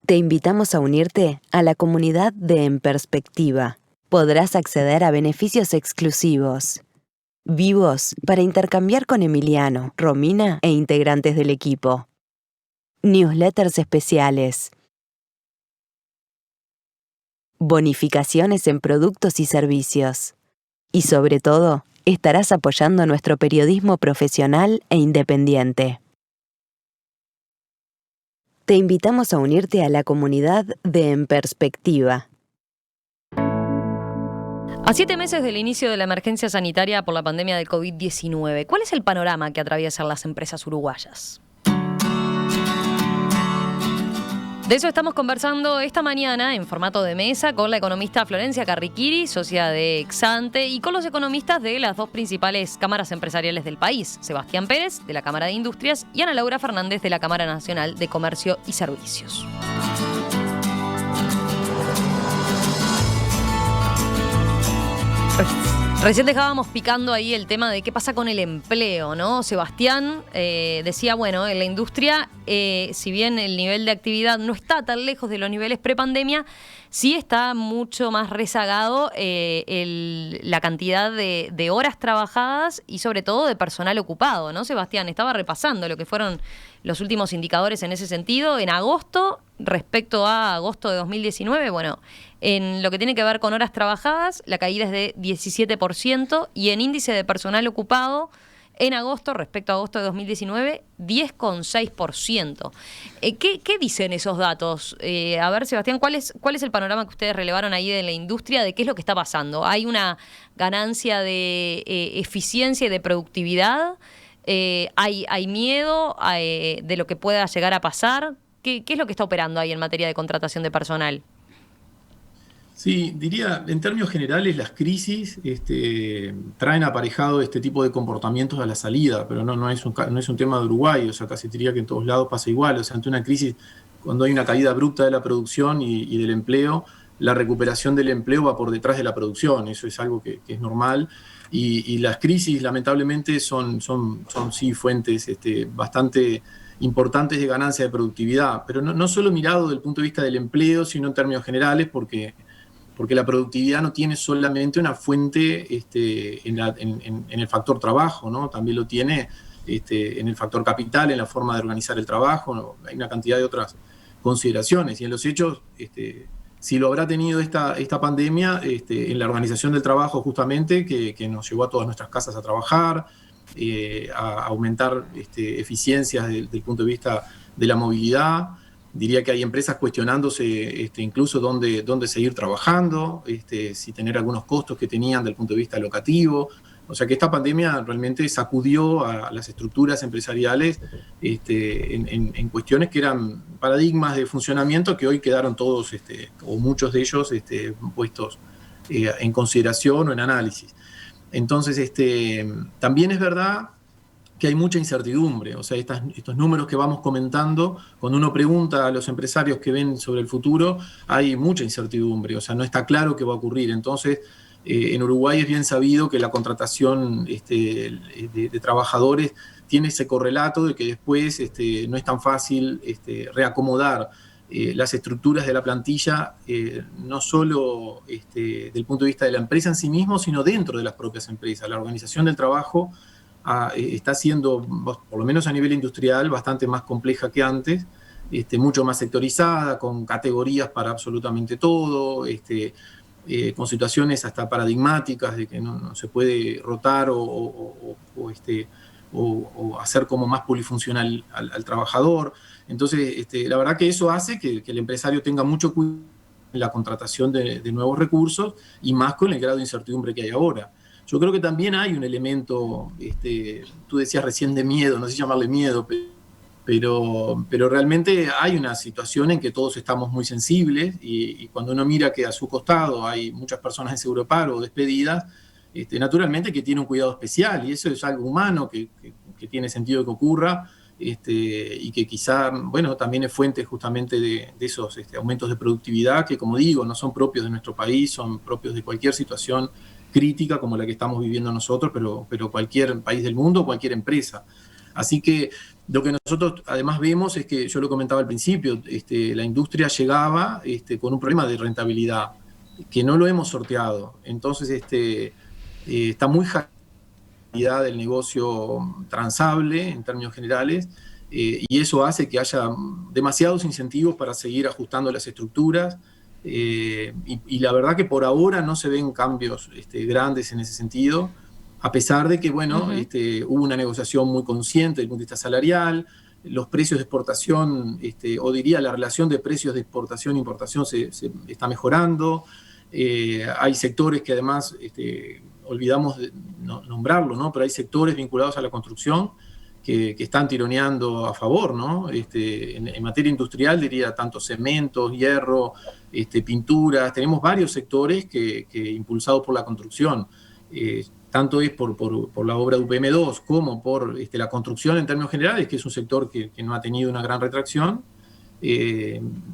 Te invitamos a unirte a la comunidad de En Perspectiva. Podrás acceder a beneficios exclusivos, vivos para intercambiar con Emiliano, Romina e integrantes del equipo. Newsletters especiales. Bonificaciones en productos y servicios. Y sobre todo, estarás apoyando nuestro periodismo profesional e independiente. Te invitamos a unirte a la comunidad de En Perspectiva. A 7 meses del inicio de la emergencia sanitaria por la pandemia del COVID-19, ¿cuál es el panorama que atraviesan las empresas uruguayas? De eso estamos conversando esta mañana en formato de mesa con la economista Florencia Carriquiri, socia de Exante, y con los economistas de las dos principales cámaras empresariales del país, Sebastián Pérez, de la Cámara de Industrias, y Ana Laura Fernández, de la Cámara Nacional de Comercio y Servicios. Recién dejábamos picando ahí el tema de qué pasa con el empleo, ¿no? Sebastián decía, bueno, en la industria, si bien el nivel de actividad no está tan lejos de los niveles prepandemia, sí está mucho más rezagado la cantidad de horas trabajadas y sobre todo de personal ocupado, ¿no, Sebastián? Estaba repasando lo que fueron los últimos indicadores en ese sentido. En agosto, respecto a agosto de 2019, bueno, en lo que tiene que ver con horas trabajadas, la caída es de 17%, y en índice de personal ocupado, en agosto, respecto a agosto de 2019, 10,6%. ¿Qué dicen esos datos? A ver, Sebastián, ¿cuál es el panorama que ustedes relevaron ahí de la industria, de qué es lo que está pasando? ¿Hay una ganancia de eficiencia y de productividad? ¿Hay miedo de lo que pueda llegar a pasar? ¿Qué es lo que está operando ahí en materia de contratación de personal? Sí, diría, en términos generales, las crisis traen aparejado este tipo de comportamientos a la salida, pero no es un tema de Uruguay, o sea, casi diría que en todos lados pasa igual. O sea, ante una crisis, cuando hay una caída abrupta de la producción y del empleo, la recuperación del empleo va por detrás de la producción, eso es algo que es normal. Y las crisis, lamentablemente, son sí fuentes bastante importantes de ganancia de productividad, pero no solo mirado desde el punto de vista del empleo, sino en términos generales, porque la productividad no tiene solamente una fuente en el factor trabajo, ¿no? También lo tiene en el factor capital, en la forma de organizar el trabajo, ¿no? Hay una cantidad de otras consideraciones, y en los hechos, si lo habrá tenido esta pandemia, en la organización del trabajo justamente, que nos llevó a todas nuestras casas a trabajar, a aumentar eficiencias desde el punto de vista de la movilidad. Diría que hay empresas cuestionándose incluso dónde seguir trabajando, si tener algunos costos que tenían desde el punto de vista locativo. O sea que esta pandemia realmente sacudió a las estructuras empresariales en cuestiones que eran paradigmas de funcionamiento que hoy quedaron todos, o muchos de ellos, puestos en consideración o en análisis. Entonces, también es verdad que hay mucha incertidumbre. O sea, estos números que vamos comentando, cuando uno pregunta a los empresarios que ven sobre el futuro, hay mucha incertidumbre, o sea, no está claro qué va a ocurrir. Entonces, en Uruguay es bien sabido que la contratación de trabajadores tiene ese correlato de que después no es tan fácil reacomodar las estructuras de la plantilla, no solo desde el punto de vista de la empresa en sí mismo, sino dentro de las propias empresas. La organización del trabajo está siendo, por lo menos a nivel industrial, bastante más compleja que antes, mucho más sectorizada, con categorías para absolutamente todo, con situaciones hasta paradigmáticas de que no se puede rotar o hacer como más polifuncional al trabajador. Entonces, la verdad que eso hace que el empresario tenga mucho cuidado en la contratación de nuevos recursos, y más con el grado de incertidumbre que hay ahora. Yo creo que también hay un elemento, tú decías recién, de miedo, no sé si llamarle miedo, pero realmente hay una situación en que todos estamos muy sensibles, y cuando uno mira que a su costado hay muchas personas en seguro de paro o despedidas, naturalmente que tiene un cuidado especial, y eso es algo humano que tiene sentido que ocurra, y que quizá, bueno, también es fuente justamente de esos aumentos de productividad que, como digo, no son propios de nuestro país, son propios de cualquier situación crítica como la que estamos viviendo nosotros, pero cualquier país del mundo, cualquier empresa. Así que Lo que nosotros además vemos es que, yo lo comentaba al principio, la industria llegaba con un problema de rentabilidad, que no lo hemos sorteado. Entonces, está muy calidad del negocio transable en términos generales, y eso hace que haya demasiados incentivos para seguir ajustando las estructuras, y la verdad que por ahora no se ven cambios grandes en ese sentido, a pesar de que, bueno, hubo una negociación muy consciente desde el punto de vista salarial, los precios de exportación, o diría la relación de precios de exportación e importación se está mejorando. Hay sectores que además, olvidamos de nombrarlo, ¿no? Pero hay sectores vinculados a la construcción que están tironeando a favor, ¿no? En materia industrial diría tanto cementos, hierro, pinturas. Tenemos varios sectores que impulsados por la construcción, tanto es por la obra de UPM2 como por la construcción en términos generales, que es un sector que no ha tenido una gran retracción.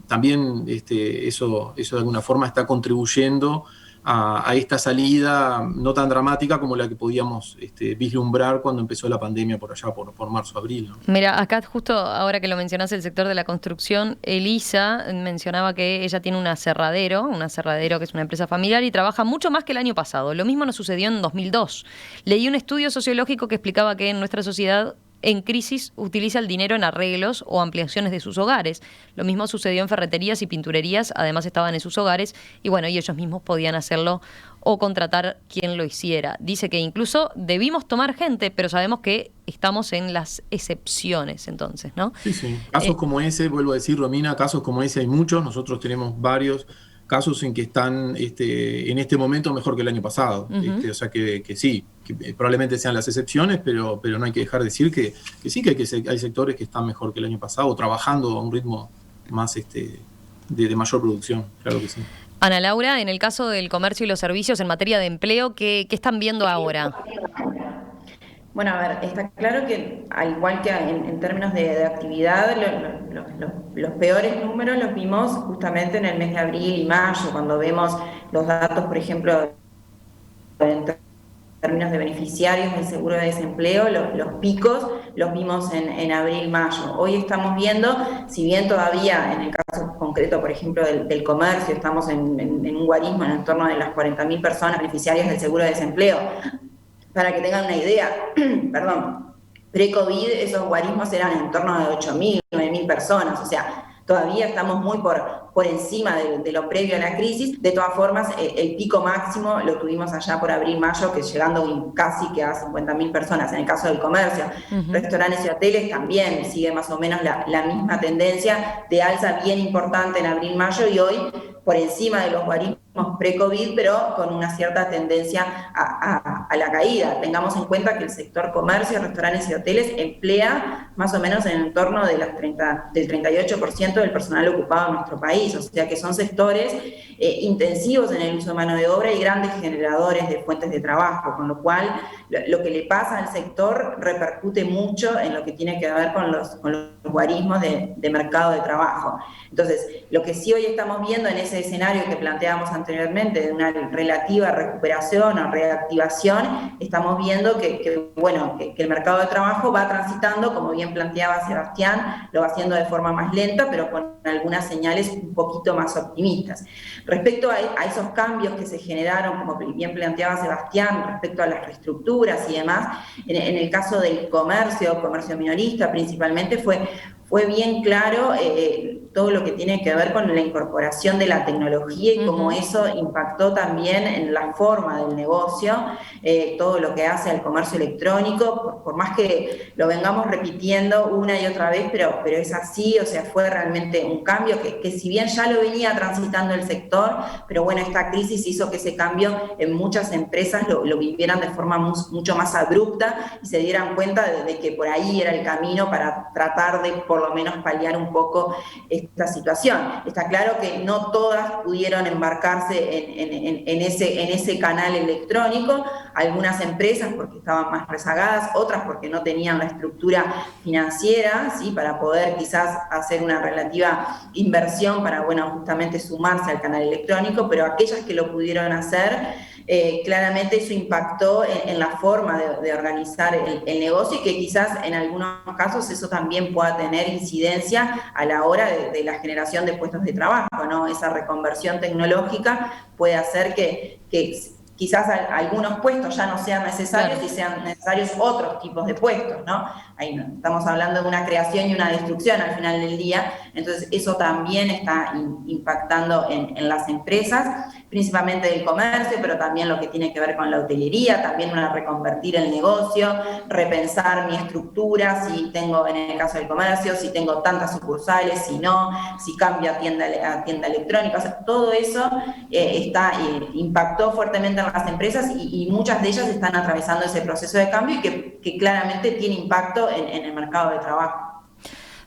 También eso de alguna forma está contribuyendo a esta salida no tan dramática como la que podíamos vislumbrar cuando empezó la pandemia por allá, por marzo, abril, ¿no? Mira, acá justo ahora que lo mencionás, el sector de la construcción, Elisa mencionaba que ella tiene un aserradero que es una empresa familiar y trabaja mucho más que el año pasado. Lo mismo nos sucedió en 2002. Leí un estudio sociológico que explicaba que en nuestra sociedad en crisis utiliza el dinero en arreglos o ampliaciones de sus hogares. Lo mismo sucedió en ferreterías y pinturerías, además estaban en sus hogares y bueno, y ellos mismos podían hacerlo o contratar quien lo hiciera. Dice que incluso debimos tomar gente, pero sabemos que estamos en las excepciones entonces, ¿no? Sí, sí. Casos como ese, vuelvo a decir, Romina, casos como ese hay muchos. Nosotros tenemos varios casos en que están en este momento mejor que el año pasado. O sea que sí, que probablemente sean las excepciones, pero no hay que dejar de decir que sí, que hay sectores que están mejor que el año pasado, trabajando a un ritmo más de mayor producción, claro que sí. Ana Laura, en el caso del comercio y los servicios en materia de empleo, ¿qué están viendo ahora? Bueno, a ver, está claro que al igual que en términos de actividad, los peores números los vimos justamente en el mes de abril y mayo, cuando vemos los datos, por ejemplo, en términos de beneficiarios del seguro de desempleo, los picos los vimos en abril-mayo. Hoy estamos viendo, si bien todavía en el caso concreto, por ejemplo, del comercio, estamos en un guarismo en torno de las 40.000 personas beneficiarias del seguro de desempleo. Para que tengan una idea, perdón, pre-COVID esos guarismos eran en torno de 8.000, 9.000 personas, o sea, todavía estamos muy por encima de lo previo a la crisis. De todas formas, el pico máximo lo tuvimos allá por abril-mayo, que llegando casi que a 50.000 personas en el caso del comercio. Restaurantes y hoteles también sigue más o menos la misma tendencia de alza bien importante en abril-mayo y hoy por encima de los guarismos pre-COVID, pero con una cierta tendencia a la caída. Tengamos en cuenta que el sector comercio, restaurantes y hoteles emplea más o menos en el torno de del 38% del personal ocupado en nuestro país, o sea que son sectores intensivos en el uso de mano de obra y grandes generadores de fuentes de trabajo, con lo cual lo que le pasa al sector repercute mucho en lo que tiene que ver con los guarismos de mercado de trabajo. Entonces, lo que sí hoy estamos viendo en ese escenario que planteábamos anteriormente de una relativa recuperación o reactivación, estamos viendo que el mercado de trabajo va transitando, como bien planteaba Sebastián, lo va haciendo de forma más lenta, pero con algunas señales un poquito más optimistas. Respecto a esos cambios que se generaron, como bien planteaba Sebastián, respecto a las reestructuras y demás, en el caso del comercio minorista principalmente, fue bien claro todo lo que tiene que ver con la incorporación de la tecnología y cómo eso impactó también en la forma del negocio, todo lo que hace al comercio electrónico, por más que lo vengamos repitiendo una y otra vez, pero es así, o sea, fue realmente un cambio que si bien ya lo venía transitando el sector, pero bueno, esta crisis hizo que ese cambio en muchas empresas lo vivieran de forma mucho más abrupta y se dieran cuenta de que por ahí era el camino para tratar de por lo menos paliar un poco esta situación. Está claro que no todas pudieron embarcarse en ese canal electrónico, algunas empresas porque estaban más rezagadas, otras porque no tenían la estructura financiera, ¿sí?, para poder quizás hacer una relativa inversión para, justamente sumarse al canal electrónico, pero aquellas que lo pudieron hacer, claramente eso impactó en la forma de organizar el negocio y que quizás en algunos casos eso también pueda tener incidencia a la hora de la generación de puestos de trabajo, ¿no? Esa reconversión tecnológica puede hacer que quizás algunos puestos ya no sean necesarios, claro, y sean necesarios otros tipos de puestos, ¿no? Ahí estamos hablando de una creación y una destrucción al final del día, entonces eso también está impactando en las empresas, principalmente del comercio, pero también lo que tiene que ver con la hotelería, también reconvertir el negocio, repensar mi estructura, si tengo, en el caso del comercio, si tengo tantas sucursales, si no, si cambio a tienda electrónica, o sea, todo eso impactó fuertemente en las empresas y muchas de ellas están atravesando ese proceso de cambio y que claramente tiene impacto en el mercado de trabajo.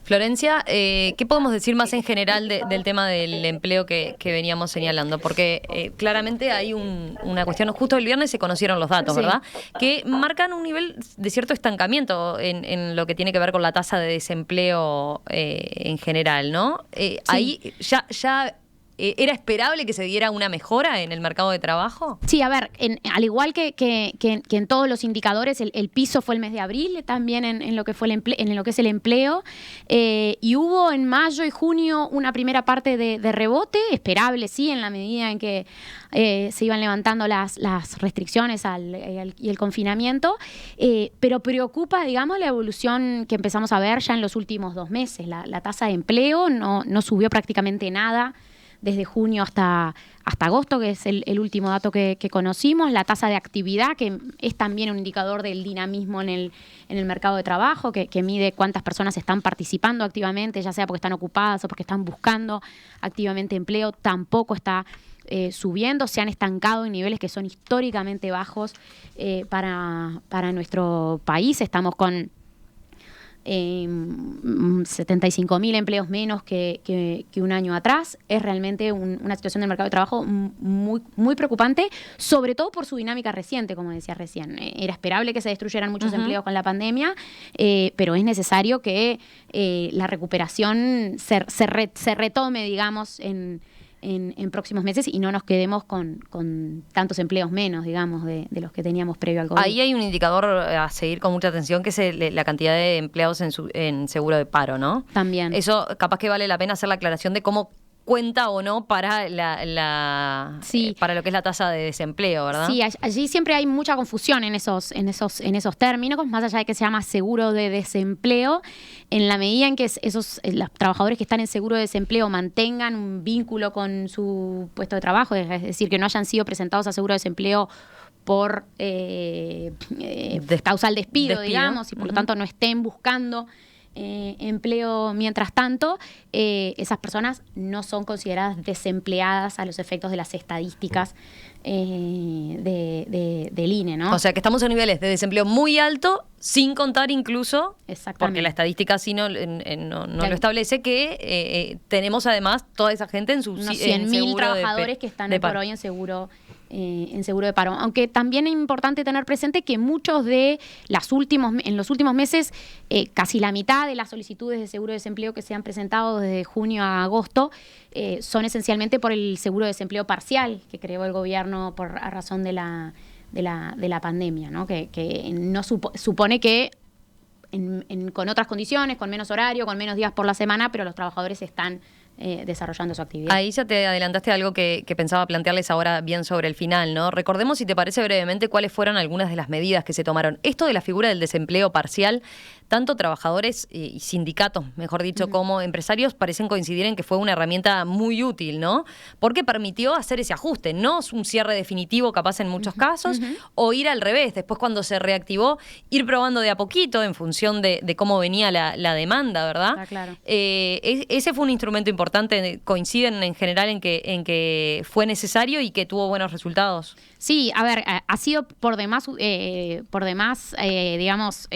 Florencia, ¿qué podemos decir más en general del tema del empleo que veníamos señalando? Porque claramente hay una cuestión, justo el viernes se conocieron los datos, sí, ¿verdad? Que marcan un nivel de cierto estancamiento en lo que tiene que ver con la tasa de desempleo en general, ¿no? Sí. Ahí ya ¿era esperable que se diera una mejora en el mercado de trabajo? Sí, a ver, al igual que en todos los indicadores, el piso fue el mes de abril, también en lo que fue en lo que es el empleo, y hubo en mayo y junio una primera parte de rebote, esperable, sí, en la medida en que se iban levantando las restricciones y el confinamiento, pero preocupa, digamos, la evolución que empezamos a ver ya en los últimos 2 meses. La tasa de empleo no subió prácticamente nada desde junio hasta agosto, que es el último dato que conocimos. La tasa de actividad, que es también un indicador del dinamismo en el mercado de trabajo, que mide cuántas personas están participando activamente, ya sea porque están ocupadas o porque están buscando activamente empleo, tampoco está subiendo. Se han estancado en niveles que son históricamente bajos para nuestro país. Estamos con 75.000 empleos menos que un año atrás. Es realmente una situación del mercado de trabajo muy, muy preocupante, sobre todo por su dinámica reciente, como decía recién. Era esperable que se destruyeran muchos empleos con la pandemia, pero es necesario que la recuperación se retome, digamos, en próximos meses y no nos quedemos con tantos empleos menos, digamos, de los que teníamos previo al COVID. Ahí hay un indicador a seguir con mucha atención, que es la cantidad de empleados en seguro de paro, ¿no? También. Eso capaz que vale la pena hacer la aclaración de cómo cuenta o no para sí, para lo que es la tasa de desempleo, ¿verdad? Sí, allí siempre hay mucha confusión en esos términos, más allá de que se llama seguro de desempleo, en la medida en que los trabajadores que están en seguro de desempleo mantengan un vínculo con su puesto de trabajo, es decir, que no hayan sido presentados a seguro de desempleo por causal despido, digamos, y por lo tanto no estén buscando empleo mientras tanto, esas personas no son consideradas desempleadas a los efectos de las estadísticas del INE, ¿no? O sea que estamos en niveles de desempleo muy alto, sin contar incluso, porque la estadística así no lo establece, que tenemos además toda esa gente en sus 100.000 trabajadores que están por hoy en seguro de paro. Aunque también es importante tener presente que muchos en los últimos meses, casi la mitad de las solicitudes de seguro de desempleo que se han presentado desde junio a agosto son esencialmente por el seguro de desempleo parcial que creó el gobierno a razón de la pandemia, ¿no? Que no supone que con otras condiciones, con menos horario, con menos días por la semana, pero los trabajadores están desarrollando su actividad. Ahí ya te adelantaste algo que pensaba plantearles ahora bien sobre el final, ¿no? Recordemos, si te parece brevemente, cuáles fueron algunas de las medidas que se tomaron. Esto de la figura del desempleo parcial, tanto trabajadores y sindicatos, mejor dicho, como empresarios, parecen coincidir en que fue una herramienta muy útil, ¿no? Porque permitió hacer ese ajuste, no un cierre definitivo capaz en muchos casos, o ir al revés, después cuando se reactivó, ir probando de a poquito en función de cómo venía la demanda, ¿verdad? Ah, claro. Ese fue un instrumento importante. ¿Coinciden en general en que fue necesario y que tuvo buenos resultados? Sí, a ver, ha sido por demás digamos,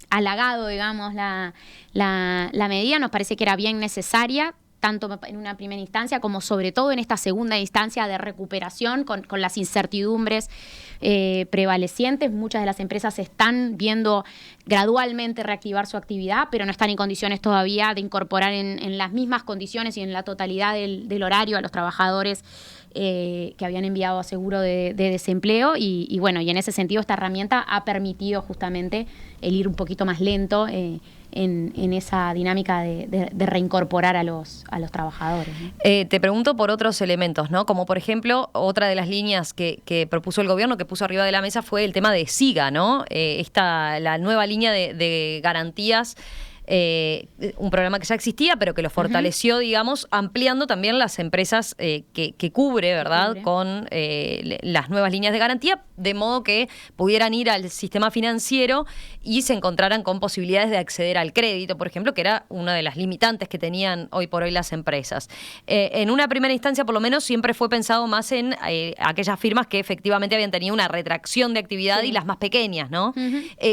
halagado, digamos, la medida. Nos parece que era bien necesaria, tanto en una primera instancia como sobre todo en esta segunda instancia de recuperación con las incertidumbres prevalecientes. Muchas de las empresas están viendo gradualmente reactivar su actividad, pero no están en condiciones todavía de incorporar en las mismas condiciones y en la totalidad del horario a los trabajadores que habían enviado a seguro de desempleo y bueno, y en ese sentido esta herramienta ha permitido justamente el ir un poquito más lento en esa dinámica de reincorporar a los trabajadores, ¿no? Te pregunto por otros elementos, ¿no? Como por ejemplo, otra de las líneas que propuso el gobierno, que puso arriba de la mesa, fue el tema de SIGA, ¿no? La nueva línea de garantías. Un programa que ya existía, pero que lo fortaleció, digamos, ampliando también las empresas que cubre, ¿verdad? Con las nuevas líneas de garantía, de modo que pudieran ir al sistema financiero y se encontraran con posibilidades de acceder al crédito, por ejemplo, que era una de las limitantes que tenían hoy por hoy las empresas. En una primera instancia, por lo menos, siempre fue pensado más en aquellas firmas que efectivamente habían tenido una retracción de actividad y las más pequeñas, ¿no?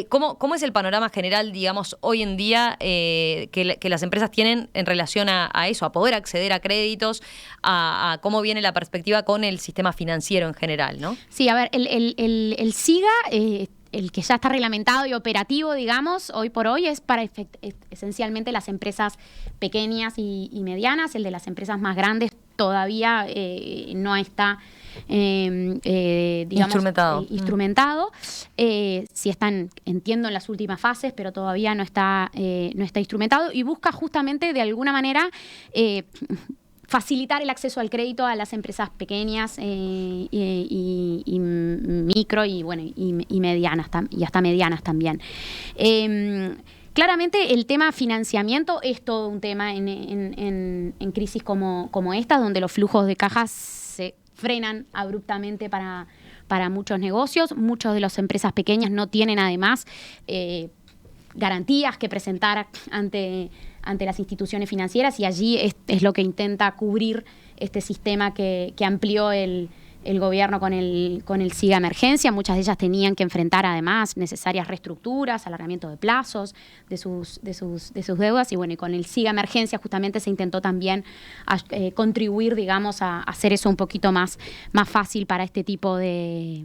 ¿Cómo es el panorama general, digamos, hoy en día que las empresas tienen en relación a eso, a poder acceder a créditos, a cómo viene la perspectiva con el sistema financiero en general, ¿no? Sí, a ver, el SIGA, el que ya está reglamentado y operativo, digamos, hoy por hoy es para esencialmente las empresas pequeñas y medianas. El de las empresas más grandes todavía no está digamos, instrumentado. Sí están, entiendo, en las últimas fases, pero todavía no está instrumentado y busca justamente de alguna manera facilitar el acceso al crédito a las empresas pequeñas y micro y bueno y medianas y hasta medianas también. Claramente el tema financiamiento es todo un tema en crisis como esta, donde los flujos de cajas se frenan abruptamente para muchos negocios. Muchas de las empresas pequeñas no tienen además garantías que presentar ante las instituciones financieras y allí es lo que intenta cubrir este sistema que amplió el gobierno con el SIGA Emergencia. Muchas de ellas tenían que enfrentar además necesarias reestructuras, alargamiento de plazos de sus deudas y bueno, y con el SIGA Emergencia justamente se intentó también contribuir, digamos, a hacer eso un poquito más fácil para este tipo de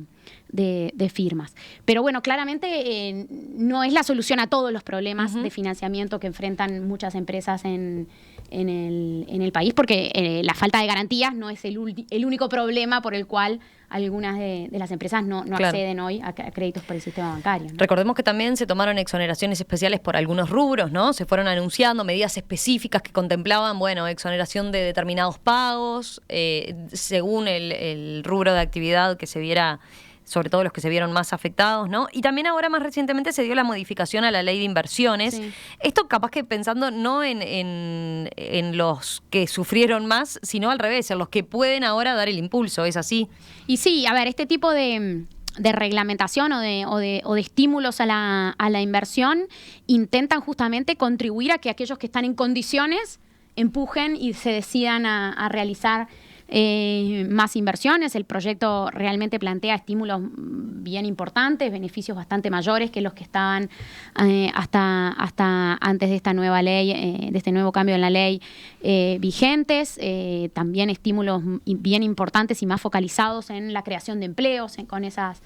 firmas. Pero bueno, claramente no es la solución a todos los problemas de financiamiento que enfrentan muchas empresas en el país, porque la falta de garantías no es el único problema por el cual algunas de las empresas no acceden hoy a créditos por el sistema bancario, ¿no? Recordemos que también se tomaron exoneraciones especiales por algunos rubros, ¿no? Se fueron anunciando medidas específicas que contemplaban, bueno, exoneración de determinados pagos, según el rubro de actividad que se viera, sobre todo los que se vieron más afectados, ¿no? Y también ahora más recientemente se dio la modificación a la ley de inversiones. Sí. Esto capaz que pensando no en los que sufrieron más, sino al revés, en los que pueden ahora dar el impulso, ¿es así? Y sí, a ver, este tipo de reglamentación o de estímulos a la inversión intentan justamente contribuir a que aquellos que están en condiciones empujen y se decidan a realizar más inversiones. El proyecto realmente plantea estímulos bien importantes, beneficios bastante mayores que los que estaban hasta antes de esta nueva ley, de este nuevo cambio en la ley vigentes. También estímulos bien importantes y más focalizados en la creación de empleos con esas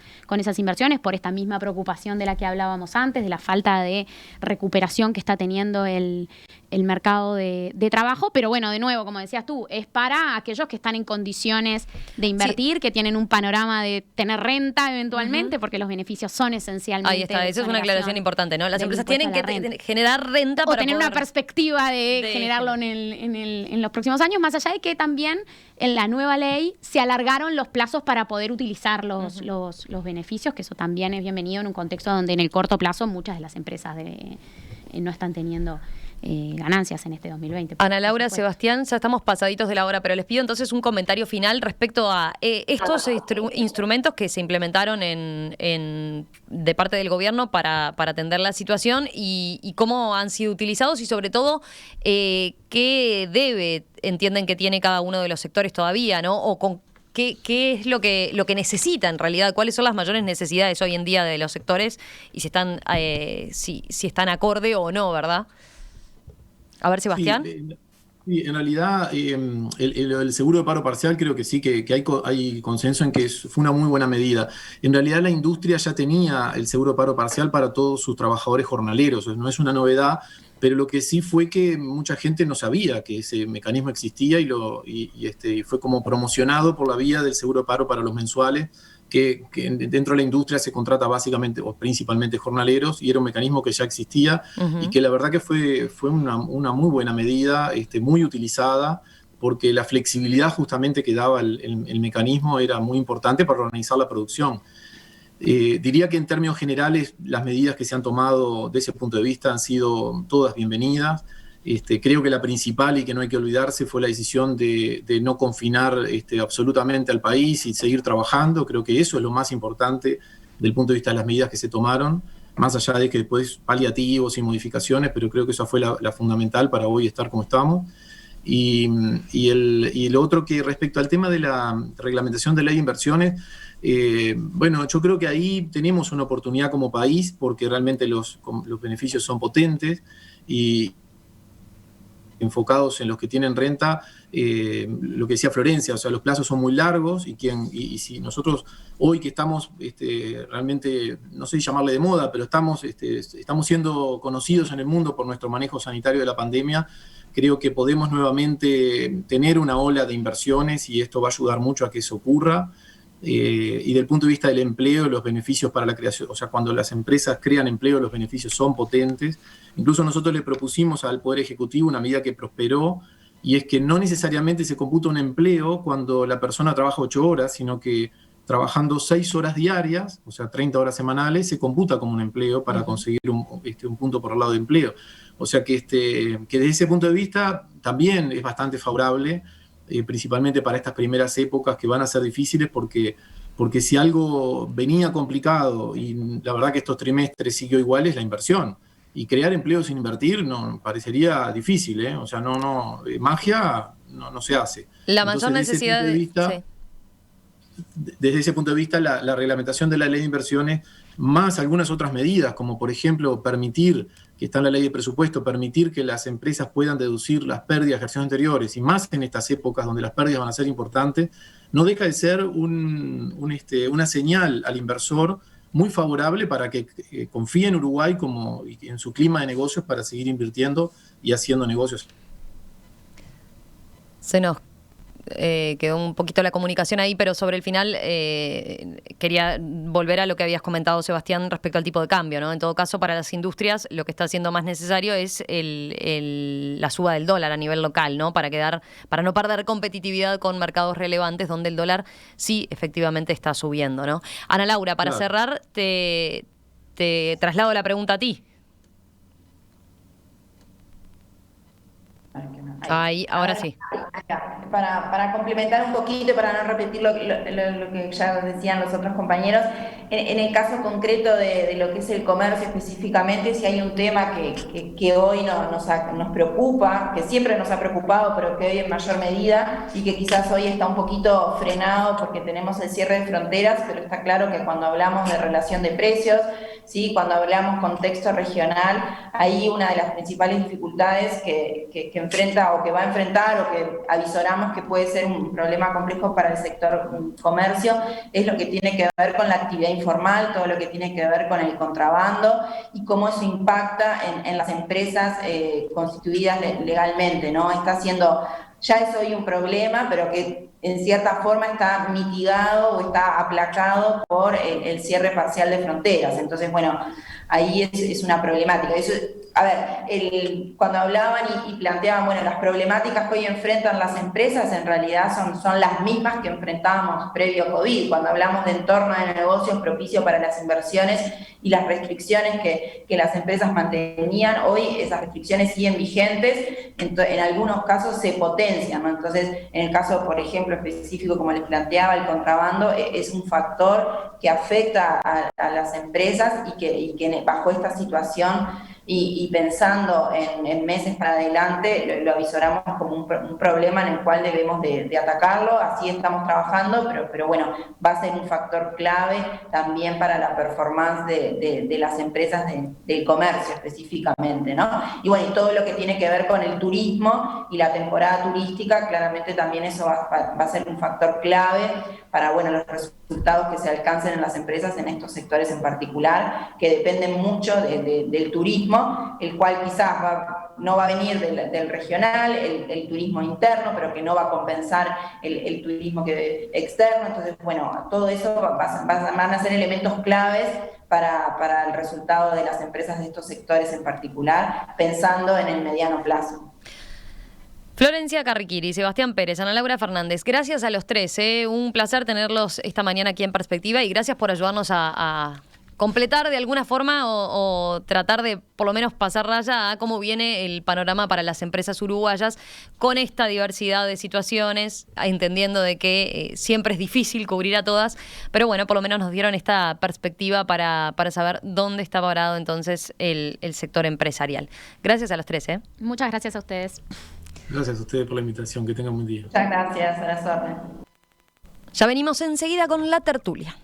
inversiones, por esta misma preocupación de la que hablábamos antes, de la falta de recuperación que está teniendo el mercado de trabajo. Pero bueno, de nuevo, como decías tú, es para aquellos que están en condiciones de invertir, sí, que tienen un panorama de tener renta eventualmente, porque los beneficios son esencialmente... Ahí está, eso es una aclaración importante, ¿no? Las empresas tienen que generar renta para tener una perspectiva de generarlo en los próximos años, más allá de que también en la nueva ley se alargaron los plazos para poder utilizar los beneficios, que eso también es bienvenido en un contexto donde en el corto plazo muchas de las empresas no están teniendo ganancias en este 2020. Ana Laura, Sebastián, ya estamos pasaditos de la hora, pero les pido entonces un comentario final respecto a estos instrumentos que se implementaron de parte del gobierno para atender la situación y cómo han sido utilizados y sobre todo qué entienden que tiene cada uno de los sectores todavía, ¿no? O con ¿Qué es lo que necesita en realidad? ¿Cuáles son las mayores necesidades hoy en día de los sectores? Y si están acorde o no, ¿verdad? A ver, Sebastián. Sí, Sí, en realidad, el seguro de paro parcial creo que sí, que hay consenso en que fue una muy buena medida. En realidad, la industria ya tenía el seguro de paro parcial para todos sus trabajadores jornaleros, no es una novedad, pero lo que sí fue que mucha gente no sabía que ese mecanismo existía y fue como promocionado por la vía del seguro de paro para los mensuales, que dentro de la industria se contrata básicamente o principalmente jornaleros, y era un mecanismo que ya existía y que la verdad que fue una muy buena medida, muy utilizada, porque la flexibilidad justamente que daba el mecanismo era muy importante para organizar la producción. Diría que en términos generales las medidas que se han tomado desde ese punto de vista han sido todas bienvenidas. Creo que la principal, y que no hay que olvidarse, fue la decisión de no confinar absolutamente al país y seguir trabajando. Creo que eso es lo más importante del punto de vista de las medidas que se tomaron, más allá de que después paliativos y modificaciones, pero creo que esa fue la fundamental para hoy estar como estamos. Y lo otro, que respecto al tema de la reglamentación de ley de inversiones, bueno, yo creo que ahí tenemos una oportunidad como país, porque realmente los beneficios son potentes y enfocados en los que tienen renta, lo que decía Florencia, o sea, los plazos son muy largos y si nosotros hoy que estamos realmente, no sé si llamarle de moda, pero estamos siendo conocidos en el mundo por nuestro manejo sanitario de la pandemia, creo que podemos nuevamente tener una ola de inversiones y esto va a ayudar mucho a que eso ocurra. Y del punto de vista del empleo, los beneficios para la creación, o sea, cuando las empresas crean empleo, los beneficios son potentes. Incluso nosotros le propusimos al Poder Ejecutivo una medida que prosperó, y es que no necesariamente se computa un empleo cuando la persona trabaja 8 horas, sino que trabajando 6 horas diarias, o sea, 30 horas semanales, se computa como un empleo para conseguir un punto por el lado de empleo. O sea que desde ese punto de vista también es bastante favorable, principalmente para estas primeras épocas que van a ser difíciles, porque si algo venía complicado, y la verdad que estos trimestres siguió igual, es la inversión. Y crear empleo sin invertir parecería difícil, ¿eh? O sea, magia no se hace. La mayor necesidad desde ese punto de vista, la reglamentación de la ley de inversiones, más algunas otras medidas, como por ejemplo permitir, que está en la ley de presupuesto, permitir que las empresas puedan deducir las pérdidas de ejercicios anteriores, y más en estas épocas donde las pérdidas van a ser importantes, no deja de ser una señal al inversor muy favorable para que confíe en Uruguay y en su clima de negocios para seguir invirtiendo y haciendo negocios. Se nos quedó un poquito la comunicación ahí, pero sobre el final quería volver a lo que habías comentado, Sebastián, respecto al tipo de cambio, ¿no? En todo caso, para las industrias lo que está siendo más necesario es la suba del dólar a nivel local, ¿no? Para no perder competitividad con mercados relevantes donde el dólar sí efectivamente está subiendo, ¿no? Ana Laura, para cerrar, te traslado la pregunta a ti. Ahí, ahora sí. Para complementar un poquito, para no repetir lo que ya decían los otros compañeros, en el caso concreto de lo que es el comercio específicamente, si hay un tema que hoy nos preocupa, que siempre nos ha preocupado, pero que hoy en mayor medida, y que quizás hoy está un poquito frenado porque tenemos el cierre de fronteras, pero está claro que cuando hablamos de relación de precios, ¿sí? Cuando hablamos contexto regional, ahí una de las principales dificultades que enfrenta o que va a enfrentar o que avisoramos que puede ser un problema complejo para el sector comercio es lo que tiene que ver con la actividad informal, todo lo que tiene que ver con el contrabando y cómo eso impacta en las empresas constituidas legalmente, ¿no? Ya es hoy un problema, pero que en cierta forma está mitigado o está aplacado por el cierre parcial de fronteras. Entonces, bueno, ahí es una problemática. Eso, a ver, cuando hablaban y planteaban, bueno, las problemáticas que hoy enfrentan las empresas en realidad son las mismas que enfrentábamos previo a COVID. Cuando hablamos de entorno de negocios propicio para las inversiones y las restricciones que las empresas mantenían, hoy esas restricciones siguen vigentes, en algunos casos se potencian, ¿no? Entonces, en el caso, por ejemplo, específico, como les planteaba, el contrabando es un factor que afecta a las empresas y que bajo esta situación y pensando en meses para adelante, lo avisoramos como un problema en el cual debemos de atacarlo. Así estamos trabajando, pero bueno, va a ser un factor clave también para la performance de las empresas del comercio específicamente, ¿no? Y bueno, y todo lo que tiene que ver con el turismo y la temporada turística, claramente también eso va a ser un factor clave para, bueno, los resultados que se alcancen en las empresas en estos sectores en particular, que dependen mucho del turismo, el cual quizás no va a venir del regional, el turismo interno, pero que no va a compensar el turismo externo. Entonces, bueno, todo eso van a ser elementos claves para el resultado de las empresas de estos sectores en particular, pensando en el mediano plazo. Florencia Carriquiri, Sebastián Pérez, Ana Laura Fernández, gracias a los tres. Un placer tenerlos esta mañana aquí en Perspectiva y gracias por ayudarnos a completar de alguna forma o tratar de por lo menos pasar raya a cómo viene el panorama para las empresas uruguayas con esta diversidad de situaciones, entendiendo de que siempre es difícil cubrir a todas, pero bueno, por lo menos nos dieron esta perspectiva para saber dónde está parado entonces el sector empresarial. Gracias a los tres. Muchas gracias a ustedes. Gracias a ustedes por la invitación, que tengan buen día. Muchas gracias, a las órdenes. Ya venimos enseguida con la tertulia.